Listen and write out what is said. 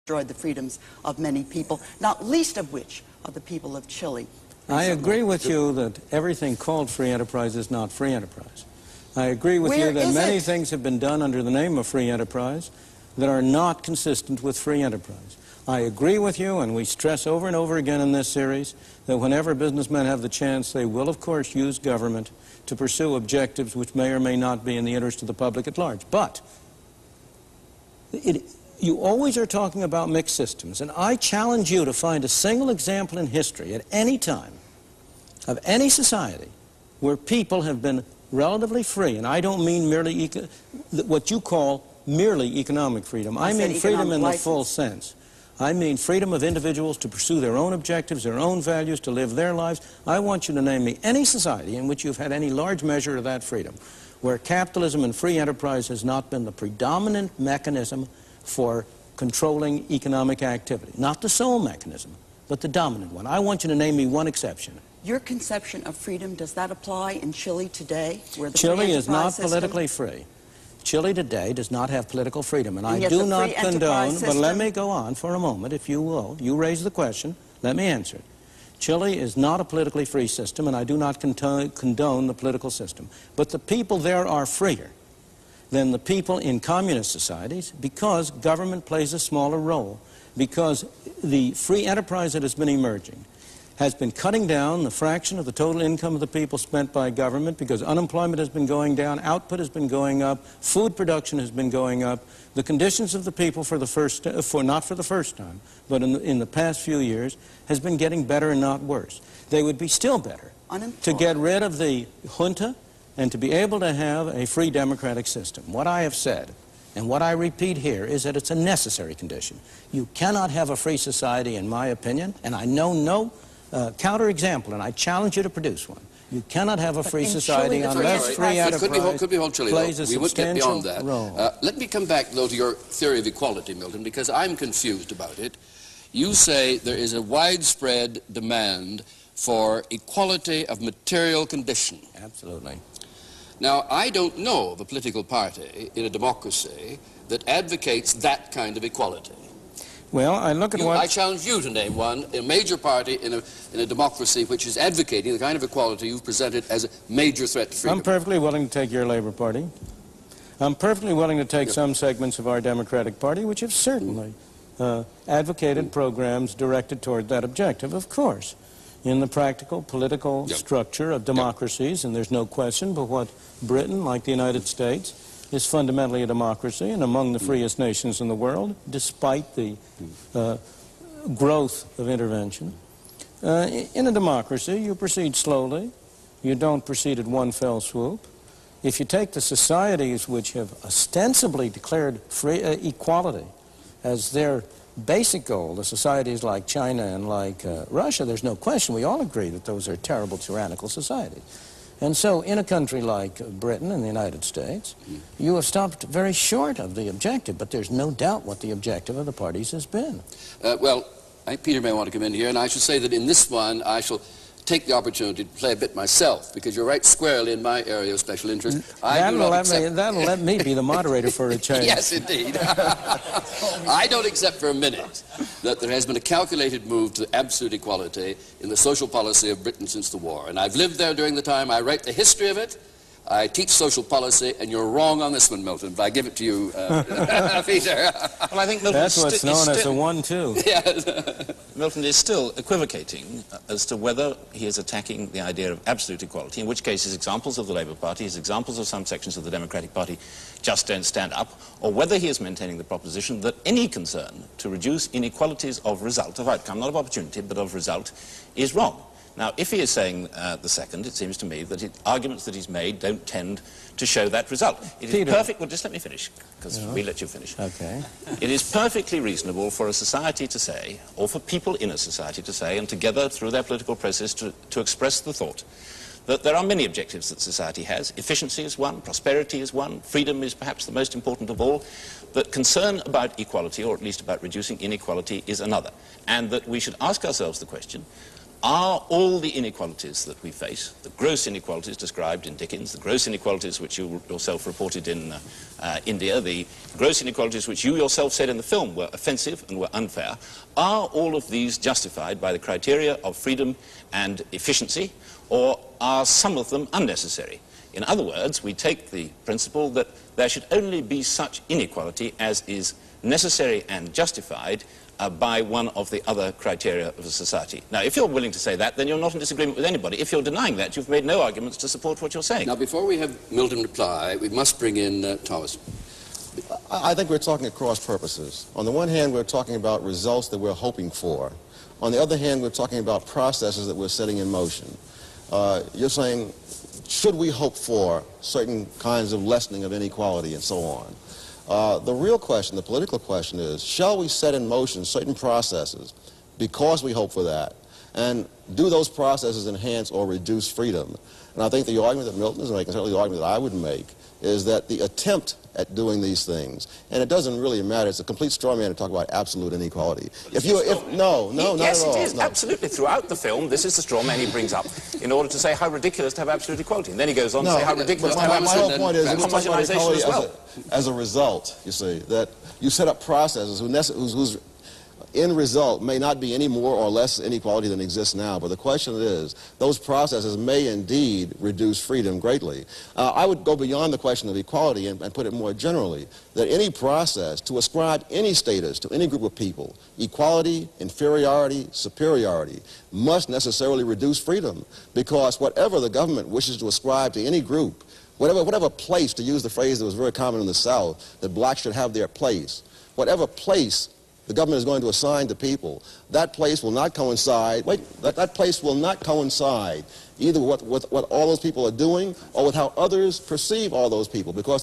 destroyed the freedoms of many people, not least of which are the people of Chile. I agree with you that everything called free enterprise is not free enterprise. I agree with you that many things have been done under the name of free enterprise that are not consistent with free enterprise. I agree with you, and we stress over and over again in this series, that whenever businessmen have the chance, they will, of course, use government to pursue objectives which may or may not be in the interest of the public at large. But you always are talking about mixed systems, and I challenge you to find a single example in history at any time of any society where people have been relatively free, and I don't mean merely what you call merely economic freedom. I mean freedom in the full sense. I mean freedom of individuals to pursue their own objectives, their own values, to live their lives. I want you to name me any society in which you've had any large measure of that freedom, where capitalism and free enterprise has not been the predominant mechanism for controlling economic activity. Not the sole mechanism, but the dominant one. I want you to name me one exception. Your conception of freedom, does that apply in Chile today? Where the Chile is not politically free. Chile today does not have political freedom, and I do not condone, but let me go on for a moment, if you will. You raise the question, let me answer it. Chile is not a politically free system, and I do not condone the political system. But the people there are freer than the people in communist societies because government plays a smaller role, because the free enterprise that has been emerging has been cutting down the fraction of the total income of the people spent by government, because unemployment has been going down, output has been going up, food production has been going up. The conditions of the people not for the first time, but in the past few years, has been getting better and not worse. They would be still better to get rid of the junta and to be able to have a free democratic system. What I have said, and what I repeat here, is that it's a necessary condition. You cannot have a free society, in my opinion, and I know no counterexample, and I challenge you to produce one. You cannot have a free society unless free enterprise plays a substantial role. Let me come back, though, to your theory of equality, Milton, because I'm confused about it. You say there is a widespread demand for equality of material condition. Absolutely. Now, I don't know of a political party in a democracy that advocates that kind of equality. Well, I look at I challenge you to name one, a major party in a democracy which is advocating the kind of equality you've presented as a major threat to freedom. I'm perfectly willing to take your Labor Party. I'm perfectly willing to take some segments of our Democratic Party which have certainly advocated programs directed toward that objective, of course, in the practical political structure of democracies, and there's no question but what Britain, like the United States, is fundamentally a democracy and among the freest nations in the world, despite the growth of intervention. In a democracy, you proceed slowly. You don't proceed at one fell swoop. If you take the societies which have ostensibly declared equality as their basic goal, the societies like China and like Russia, there's no question, we all agree that those are terrible, tyrannical societies. And so in a country like Britain and the United States, you have stopped very short of the objective, but there's no doubt what the objective of the parties has been. Well, Peter may want to come in here, and I should say that in this one I shall take the opportunity to play a bit myself, because you're right squarely in my area of special interest. That'll let me be the moderator for a change. Yes, indeed. I don't accept for a minute that there has been a calculated move to absolute equality in the social policy of Britain since the war. And I've lived there during the time. I write the history of it. I teach social policy, and you're wrong on this one, Milton, but I give it to you, Peter. Well, I think Milton that's what's known as a 1-2. Yes. Milton is still equivocating as to whether he is attacking the idea of absolute equality, in which case his examples of the Labour Party, his examples of some sections of the Democratic Party just don't stand up, or whether he is maintaining the proposition that any concern to reduce inequalities of result, of outcome, not of opportunity, but of result, is wrong. Now, if he is saying the second, it seems to me that arguments that he's made don't tend to show that result. It is perfect. Well, just let me finish, because we let you finish. Okay. It is perfectly reasonable for a society to say, or for people in a society to say, and together through their political process to express the thought that there are many objectives that society has. Efficiency is one, prosperity is one, freedom is perhaps the most important of all, that concern about equality, or at least about reducing inequality, is another. And that we should ask ourselves the question, are all the inequalities that we face, the gross inequalities described in Dickens, the gross inequalities which you yourself reported in India, the gross inequalities which you yourself said in the film were offensive and were unfair, are all of these justified by the criteria of freedom and efficiency, or are some of them unnecessary? In other words, we take the principle that there should only be such inequality as is necessary and justified by one of the other criteria of a society. Now, if you're willing to say that, then you're not in disagreement with anybody. If you're denying that, you've made no arguments to support what you're saying. Now, before we have Milton reply, we must bring in Thomas. I think we're talking at cross purposes. On the one hand, we're talking about results that we're hoping for. On the other hand, we're talking about processes that we're setting in motion. You're saying, should we hope for certain kinds of lessening of inequality and so on? The real question, the political question is, shall we set in motion certain processes because we hope for that? And do those processes enhance or reduce freedom? And I think the argument that Milton is making, certainly the argument that I would make, is that the attempt at doing these things, and it doesn't really matter, it's a complete straw man to talk about absolute inequality. No, not yes, at all. Yes, it is, no. Absolutely. Throughout the film, this is the straw man he brings up in order to say how ridiculous to have absolute equality. And then he goes on to say how ridiculous to have my whole point is, homogenization as well. As a result, you see, that you set up processes whose end result may not be any more or less inequality than exists now, but the question is, those processes may indeed reduce freedom greatly. I would go beyond the question of equality and put it more generally, that any process to ascribe any status to any group of people, equality, inferiority, superiority, must necessarily reduce freedom, because whatever the government wishes to ascribe to any group, whatever place, to use the phrase that was very common in the South, that blacks should have their place, whatever place the government is going to assign to people, that place will not coincide, that place will not coincide either with what all those people are doing or with how others perceive all those people, because